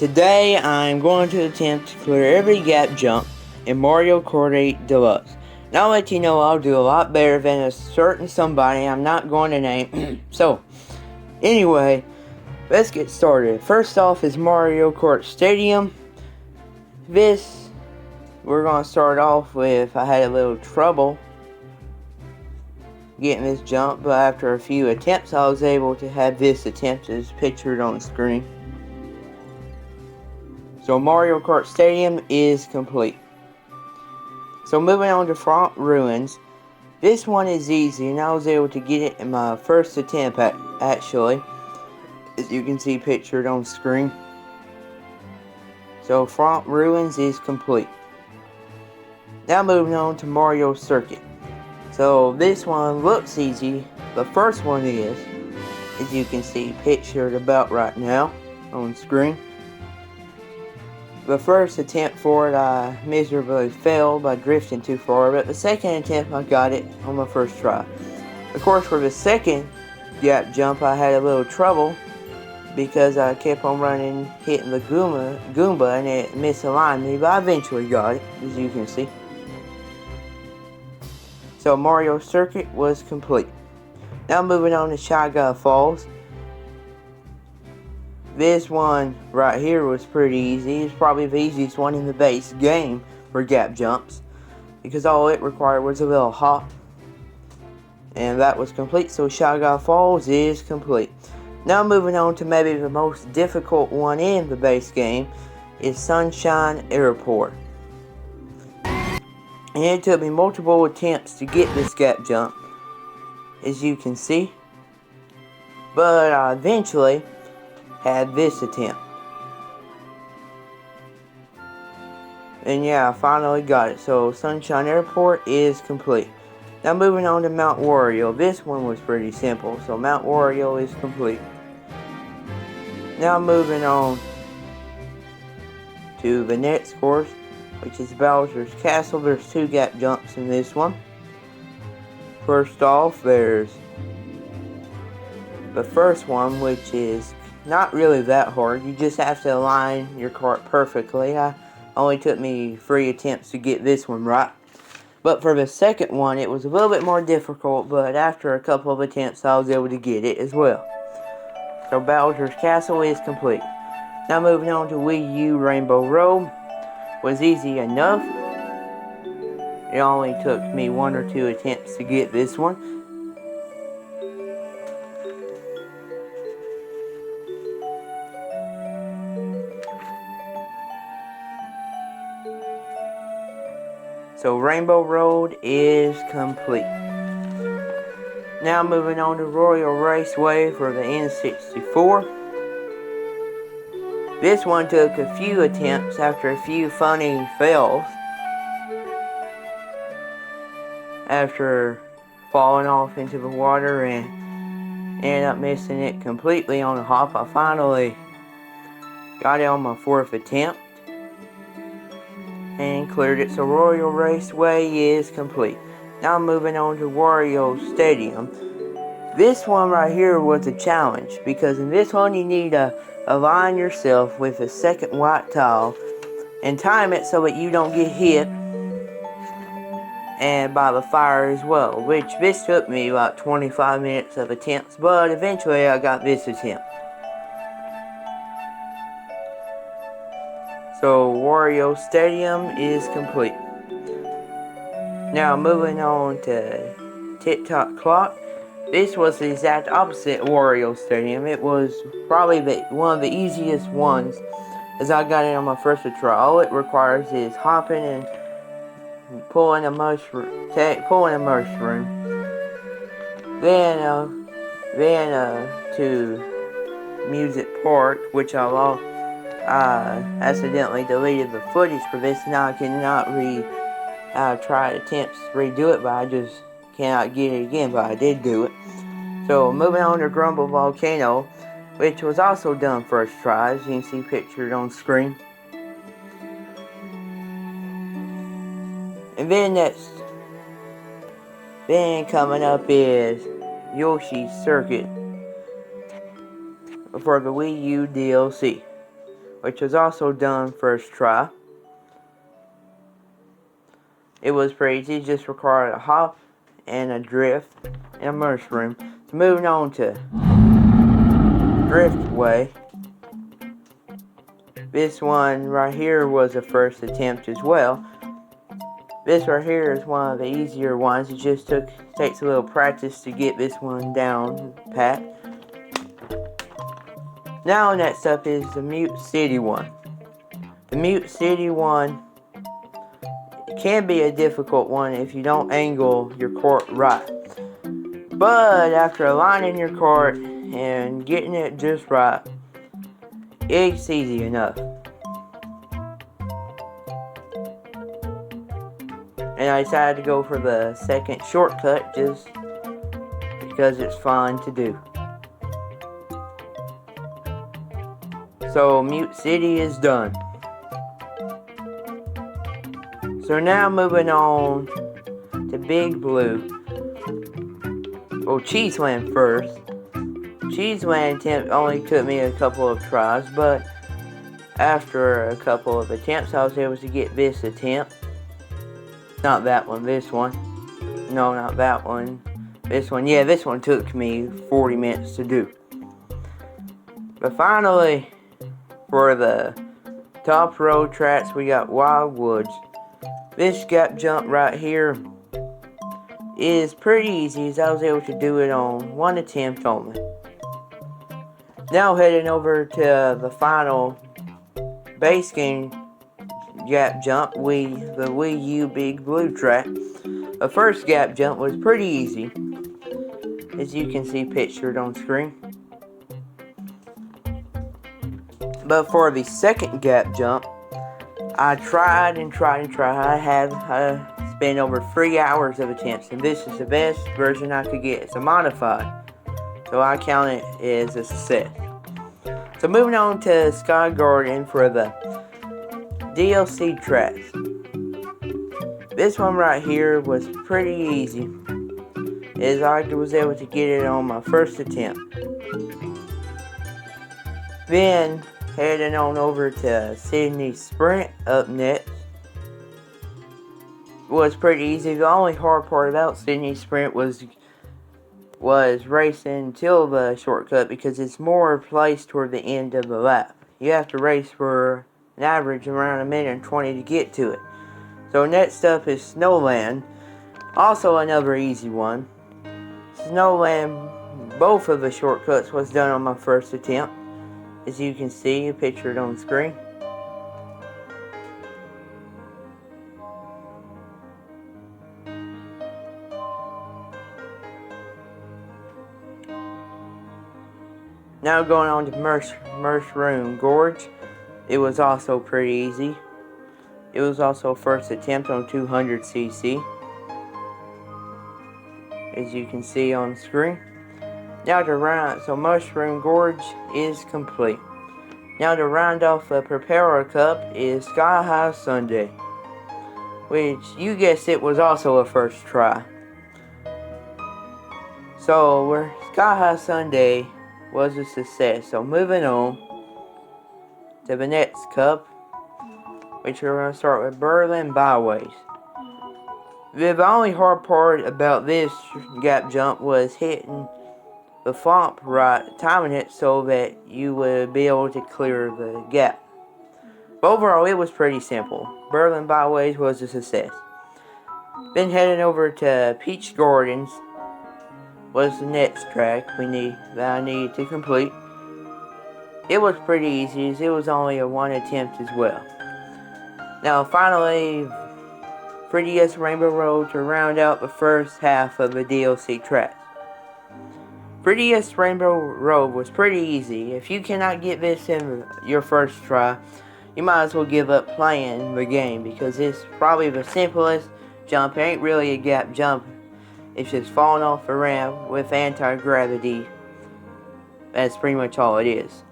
Today I'm going to attempt to clear every gap jump in Mario Kart 8 Deluxe. Now I'll let you know I'll do a lot better than a certain somebody I'm not going to name. So, anyway, let's get started. First off is Mario Kart Stadium. We're going to start off with, I had a little trouble getting this jump, but after a few attempts I was able to have this attempt as pictured on the screen. So Mario Kart Stadium is complete. So moving on to Front Ruins. This one is easy and I was able to get it in my first attempt actually. As you can see pictured on the screen. So Front Ruins is complete. Now moving on to Mario Circuit. So this one looks easy. The first one is, as you can see pictured about right now on screen. The first attempt for it I miserably failed by drifting too far, but the second attempt I got it on my first try. Of course for the second gap jump I had a little trouble because I kept on hitting the Goomba and it misaligned me, but I eventually got it, as you can see. So Mario Circuit was complete. Now moving on to Shy Guy Falls. This one right here was pretty easy. It's probably the easiest one in the base game for gap jumps, because all it required was a little hop. And that was complete, so Shy Guy Falls is complete. Now moving on to maybe the most difficult one in the base game is Sunshine Airport. And it took me multiple attempts to get this gap jump, as you can see. But I eventually had this attempt. And yeah, I finally got it. So Sunshine Airport is complete. Now moving on to Mount Wario. This one was pretty simple. So Mount Wario is complete. Now moving on to the next course, which is Bowser's Castle. There's two gap jumps in this one. First off, there's the first one, which is not really that hard. You just have to align your kart perfectly. Only took me 3 attempts to get this one right. But for the second one, it was a little bit more difficult, but after a couple of attempts, I was able to get it as well. So Bowser's Castle is complete. Now moving on to Wii U Rainbow Road. Was easy enough. It only took me 1 or 2 attempts to get this one. So Rainbow Road is complete. Now moving on to Royal Raceway for the N64. This one took a few attempts after a few funny fails. After falling off into the water and ended up missing it completely on a hop, I finally got it on my 4th attempt and cleared it. So Royal Raceway is complete. Now moving on to Wario Stadium. This one right here was a challenge, because in this one you need to align yourself with the second white tile and time it so that you don't get hit and by the fire as well, which this took me about 25 minutes of attempts, but eventually I got this attempt. So Wario Stadium is complete. Now moving on to Tick-Tock Clock. This was the exact opposite Wario Stadium. It was probably one of the easiest ones, as I got it on my first try. All it requires is hopping and pulling a mushroom. Then to Music Park, which I accidentally deleted the footage for this. Now I cannot try attempts to redo it, but I just cannot get it again, but I did do it. So moving on to Grumble Volcano, which was also done first try, as you can see pictured on screen. And then coming up is Yoshi's Circuit for the Wii U DLC. which was also done first try. It was pretty easy, just required a hop and a drift and a mushroom. So moving on to driftway. This one right here was a first attempt as well. This right here is one of the easier ones. It just takes a little practice to get this one down pat. Now next up is the Mute City one. The Mute City one can be a difficult one if you don't angle your cart right. But after aligning your cart and getting it just right, it's easy enough. And I decided to go for the second shortcut just because it's fun to do. So Mute City is done. So now moving on to Big Blue. Well, Cheeseland first. Cheeseland attempt only took me a couple of tries, but after a couple of attempts I was able to get this attempt. Not that one, this one. No, not that one. This one, yeah, this one took me 40 minutes to do. But finally, for the top road tracks, we got Wild Woods. This gap jump right here is pretty easy, as I was able to do it on one attempt only. Now heading over to the final base game gap jump, the Wii U Big Blue track. The first gap jump was pretty easy, as you can see pictured on screen. But for the second gap jump, I tried and tried and tried. I had spent over 3 hours of attempts, and this is the best version I could get. It's a modified, so I count it as a success. So moving on to Sky Garden for the DLC tracks. This one right here was pretty easy, as I was able to get it on my first attempt. Then heading on over to Sydney Sprint up next was pretty easy. The only hard part about Sydney Sprint was racing till the shortcut, because it's more placed toward the end of the lap. You have to race for an average around 1:20 to get to it. So next up is Snowland, also another easy one. Snowland, both of the shortcuts was done on my first attempt, as you can see pictured on screen. Now going on to Mushroom Gorge. It was also pretty easy. It was also first attempt on 200cc, as you can see on screen. Now to round, so Mushroom Gorge is complete. Now to round off the Propeller Cup is Sky High Sundae, which you guessed it was also a first try. So where Sky High Sundae was a success. So moving on to the next cup, which we're going to start with Berlin Byways. The only hard part about this gap jump was hitting the flop right, timing it so that you would be able to clear the gap. But overall, it was pretty simple. Berlin Byways was a success. Then heading over to Peach Gardens was the next track that I needed to complete. It was pretty easy, as it was only a one attempt as well. Now finally, 3DS Rainbow Road to round out the first half of the DLC track. 3DS Rainbow Road was pretty easy. If you cannot get this in your first try, you might as well give up playing the game, because it's probably the simplest jump. It ain't really a gap jump. It's just falling off a ramp with anti-gravity. That's pretty much all it is.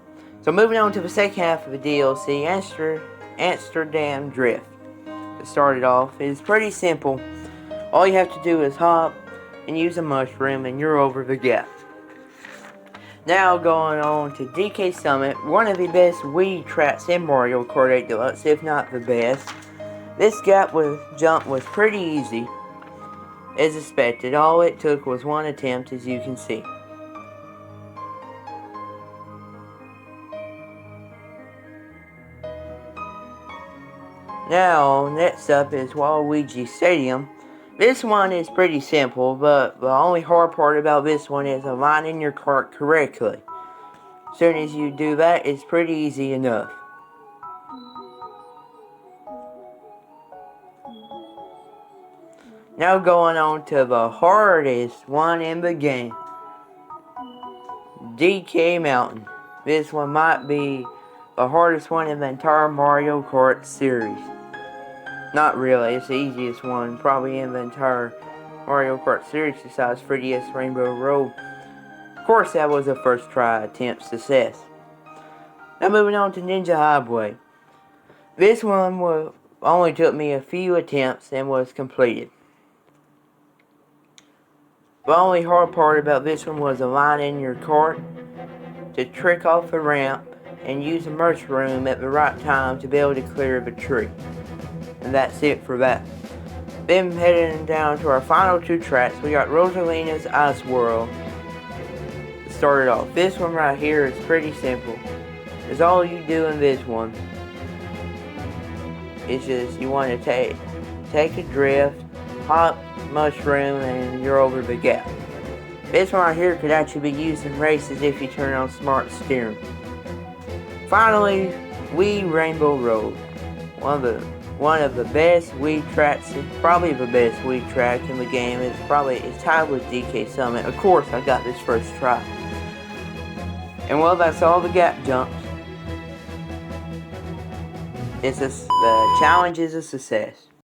So moving on to the second half of the DLC, Amsterdam Drift. To start it off, it's pretty simple. All you have to do is hop and use a mushroom, and you're over the gap. Now going on to DK Summit, one of the best Wii tracks in Mario Kart 8 Deluxe, if not the best. This jump was pretty easy, as expected. All it took was one attempt, as you can see. Now, next up is Waluigi Stadium. This one is pretty simple, but the only hard part about this one is aligning your kart correctly. As soon as you do that, it's pretty easy enough. Now going on to the hardest one in the game, DK Mountain. This one might be the hardest one in the entire Mario Kart series. Not really, it's the easiest one probably in the entire Mario Kart series besides 3DS Rainbow Road. Of course, that was a first try attempt success. Now moving on to Ninja Highway. This one only took me a few attempts and was completed. The only hard part about this one was aligning your kart to trick off the ramp and use a mushroom at the right time to be able to clear the tree. And that's it for that. Then heading down to our final two tracks, we got Rosalina's Ice World. To start it off, this one right here is pretty simple. It's all you do in this one. It's just you want to take a drift, hop, mushroom, and you're over the gap. This one right here could actually be used in races if you turn on smart steering. Finally, Wii Rainbow Road. One of the best Wii tracks, probably the best Wii track in the game. It's tied with DK Summit. Of course, I got this first try. And well, that's all the gap jumps. The challenge is a success.